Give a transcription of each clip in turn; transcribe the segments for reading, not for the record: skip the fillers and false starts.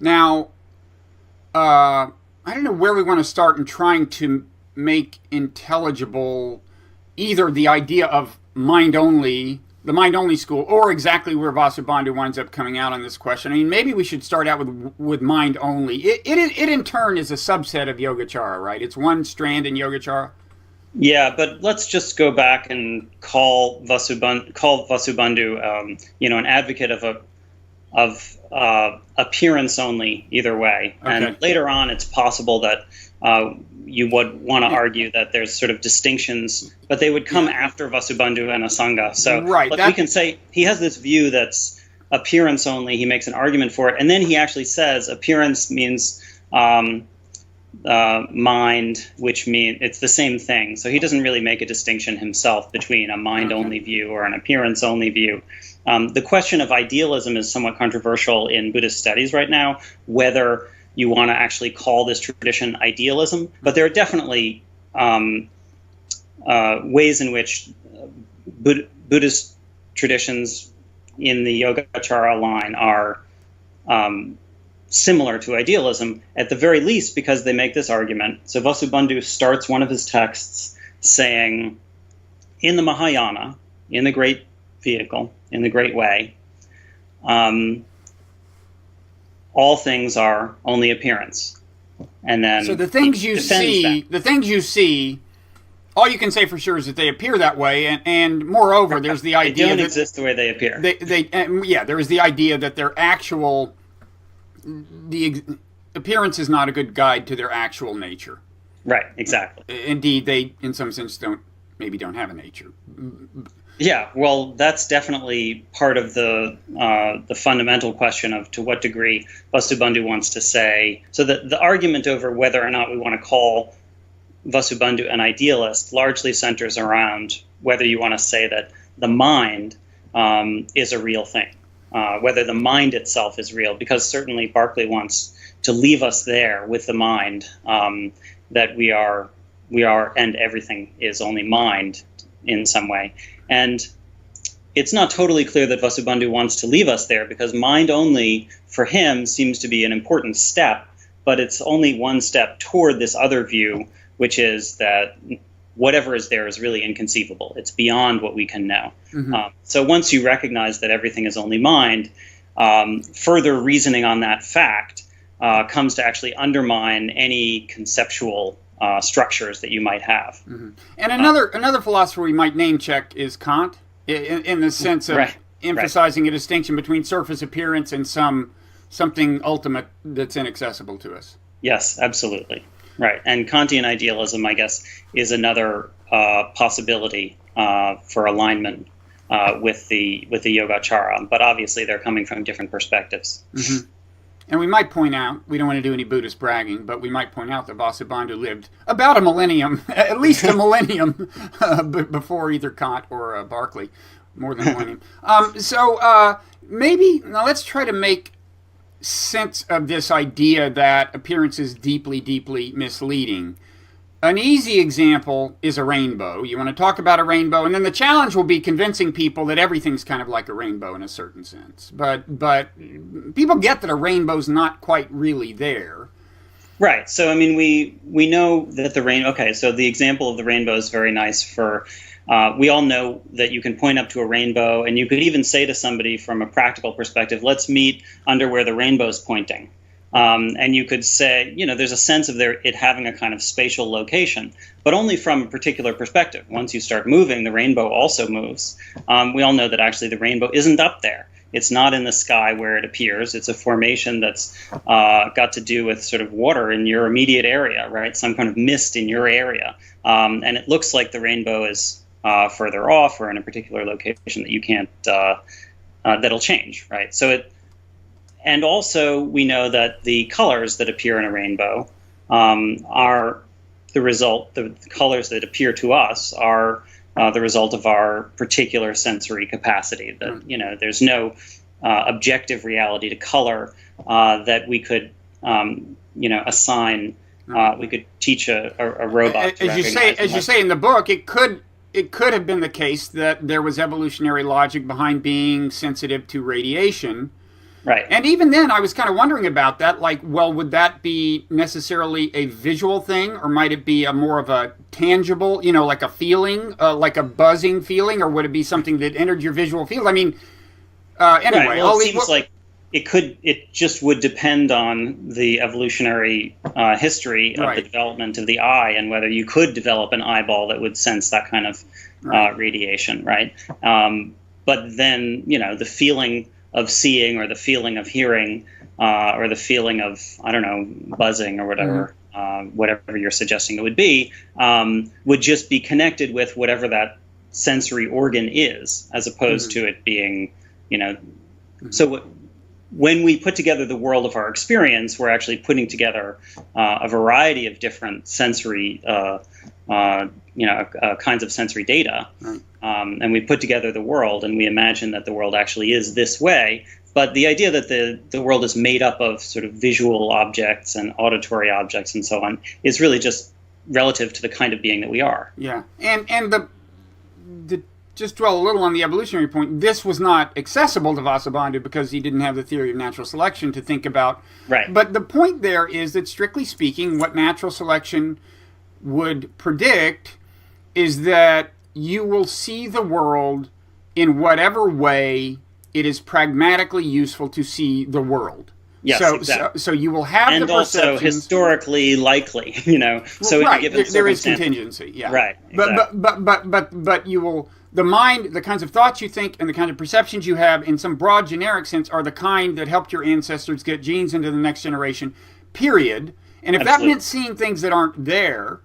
Now, I don't know where we want to start in trying to make intelligible either the idea of mind only, the mind only school, or exactly where Vasubandhu winds up coming out on this question. I mean, maybe we should start out with mind only. It in turn is a subset of Yogacara, right? It's one strand in Yogacara. Yeah, but let's just go back and call Vasubandhu, an advocate of appearance only, either way. Okay. And later on, it's possible that you would want to argue that there's sort of distinctions, but they would come after Vasubandhu and Asanga. So right, we can say he has this view that's appearance only. He makes an argument for it, and then he actually says appearance means mind, which means it's the same thing. So he doesn't really make a distinction himself between a mind-only view or an appearance-only view. The question of idealism is somewhat controversial in Buddhist studies right now, whether you want to actually call this tradition idealism. But there are definitely ways in which Buddhist traditions in the Yogacara line are similar to idealism, at the very least because they make this argument. So Vasubandhu starts one of his texts saying, in the Mahayana, in the great vehicle, in the great way, all things are only appearance. And then so the things you see, all you can say for sure is that they appear that way, and moreover, there's the idea they don't that exist the way they appear. There is the idea that their actual appearance is not a good guide to their actual nature. Right, exactly. Indeed, they, in some sense, don't have a nature. Yeah, well, that's definitely part of the fundamental question of to what degree Vasubandhu wants to say. So the argument over whether or not we want to call Vasubandhu an idealist largely centers around whether you want to say that the mind is a real thing. Whether the mind itself is real, because certainly Berkeley wants to leave us there with the mind, that we are, and everything is only mind in some way. And it's not totally clear that Vasubandhu wants to leave us there, because mind only for him seems to be an important step, but it's only one step toward this other view, which is that whatever is there is really inconceivable. It's beyond what we can know. Mm-hmm. So once you recognize that everything is only mind, further reasoning on that fact comes to actually undermine any conceptual structures that you might have. Mm-hmm. And another philosopher we might name check is Kant, in the sense of emphasizing a distinction between surface appearance and something ultimate that's inaccessible to us. Yes, absolutely. Right, and Kantian idealism, I guess, is another possibility for alignment with the Yogacara, but obviously they're coming from different perspectives. Mm-hmm. And we might point out, we don't want to do any Buddhist bragging, but we might point out that Vasubandhu lived about a millennium, at least a millennium, before either Kant or Berkeley, more than a millennium. Maybe, now let's try to make sense of this idea that appearance is deeply, deeply misleading. An easy example is a rainbow. You want to talk about a rainbow, and then the challenge will be convincing people that everything's kind of like a rainbow in a certain sense. But people get that a rainbow's not quite really there. Right. So, I mean, we know that okay, so the example of the rainbow is very nice for... we all know that you can point up to a rainbow, and you could even say to somebody from a practical perspective, let's meet under where the rainbow's pointing. And you could say, there's a sense of it having a kind of spatial location, but only from a particular perspective. Once you start moving, the rainbow also moves. We all know that actually the rainbow isn't up there. It's not in the sky where it appears. It's a formation that's got to do with sort of water in your immediate area, right? Some kind of mist in your area. And it looks like the rainbow is further off or in a particular location that you can't, that'll change, right? And also we know that the colors that appear in a rainbow are the result, the colors that appear to us are the result of our particular sensory capacity. That, there's no objective reality to color that we could, assign, we could teach a robot to recognize. As you say in the book, it could have been the case that there was evolutionary logic behind being sensitive to radiation, Right. And even then, I was kind of wondering about that. Like, well, would that be necessarily a visual thing, or might it be a more of a tangible, like a feeling, like a buzzing feeling, or would it be something that entered your visual field? I mean, anyway, right. Well, it seems like it just would depend on the evolutionary history of the development of the eye, and whether you could develop an eyeball that would sense that kind of radiation, right? But then, the feeling of seeing, or the feeling of hearing, or the feeling of, I don't know, buzzing or whatever, whatever you're suggesting it would be, would just be connected with whatever that sensory organ is, as opposed to it being, so when we put together the world of our experience, we're actually putting together a variety of different sensory, kinds of sensory data. And we put together the world, and we imagine that the world actually is this way. But the idea that the world is made up of sort of visual objects and auditory objects and so on is really just relative to the kind of being that we are. Yeah. And the just dwell a little on the evolutionary point, this was not accessible to Vasubandhu because he didn't have the theory of natural selection to think about. Right. But the point there is that, strictly speaking, what natural selection would predict is that you will see the world in whatever way it is pragmatically useful to see the world. Yes, exactly. So you will have and the perceptions. And also historically likely, So right, in a given there is contingency, yeah. Right. Exactly. But you will, the mind, the kinds of thoughts you think and the kinds of perceptions you have in some broad generic sense are the kind that helped your ancestors get genes into the next generation, period. And if that meant seeing things that aren't there,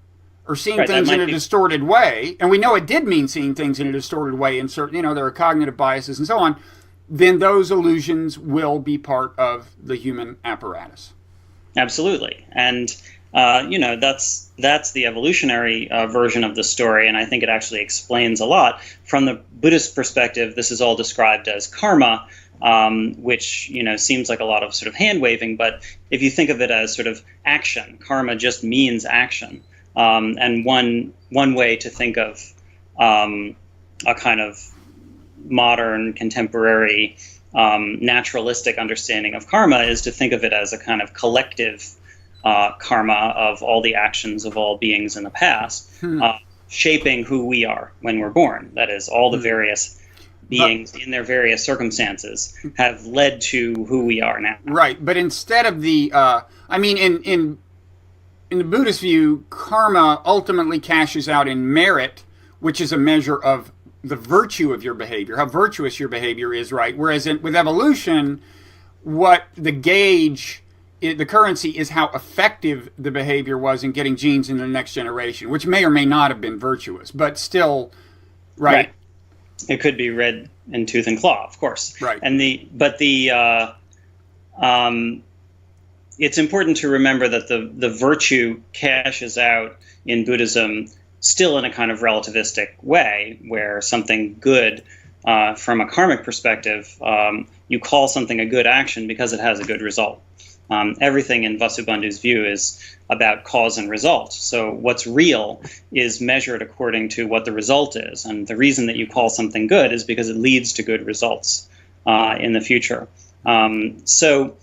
or seeing things in a distorted way, and we know it did mean seeing things in a distorted way in certain, there are cognitive biases and so on, then those illusions will be part of the human apparatus. Absolutely. And, that's the evolutionary version of the story, and I think it actually explains a lot. From the Buddhist perspective, this is all described as karma, which, seems like a lot of sort of hand-waving, but if you think of it as sort of action, karma just means action. And one way to think of a kind of modern, contemporary, naturalistic understanding of karma is to think of it as a kind of collective karma of all the actions of all beings in the past, shaping who we are when we're born. That is, all the various beings in their various circumstances have led to who we are now. Right, but instead of the, in the Buddhist view, karma ultimately cashes out in merit, which is a measure of the virtue of your behavior, how virtuous your behavior is, right? Whereas with evolution, what the gauge, the currency is how effective the behavior was in getting genes into the next generation, which may or may not have been virtuous, but still, right? It could be red in tooth and claw, of course. Right. And it's important to remember that the virtue cashes out in Buddhism still in a kind of relativistic way, where something good, from a karmic perspective, you call something a good action because it has a good result. Everything in Vasubandhu's view is about cause and result. So what's real is measured according to what the result is. And the reason that you call something good is because it leads to good results in the future. So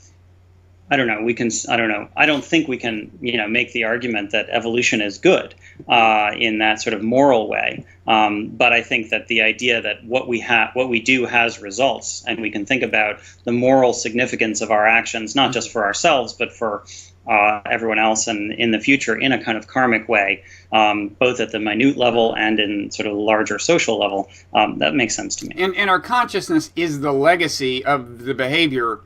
I don't know. I don't think we can, make the argument that evolution is good in that sort of moral way. But I think that the idea that what we do has results, and we can think about the moral significance of our actions, not just for ourselves, but for everyone else and in the future in a kind of karmic way, both at the minute level and in sort of larger social level, that makes sense to me. And our consciousness is the legacy of the behavior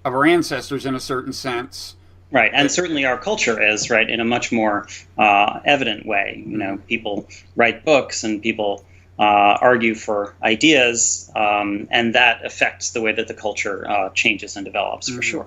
of our ancestors in a certain sense. Right, and certainly our culture is, right, in a much more evident way. People write books and people argue for ideas, and that affects the way that the culture changes and develops, for sure.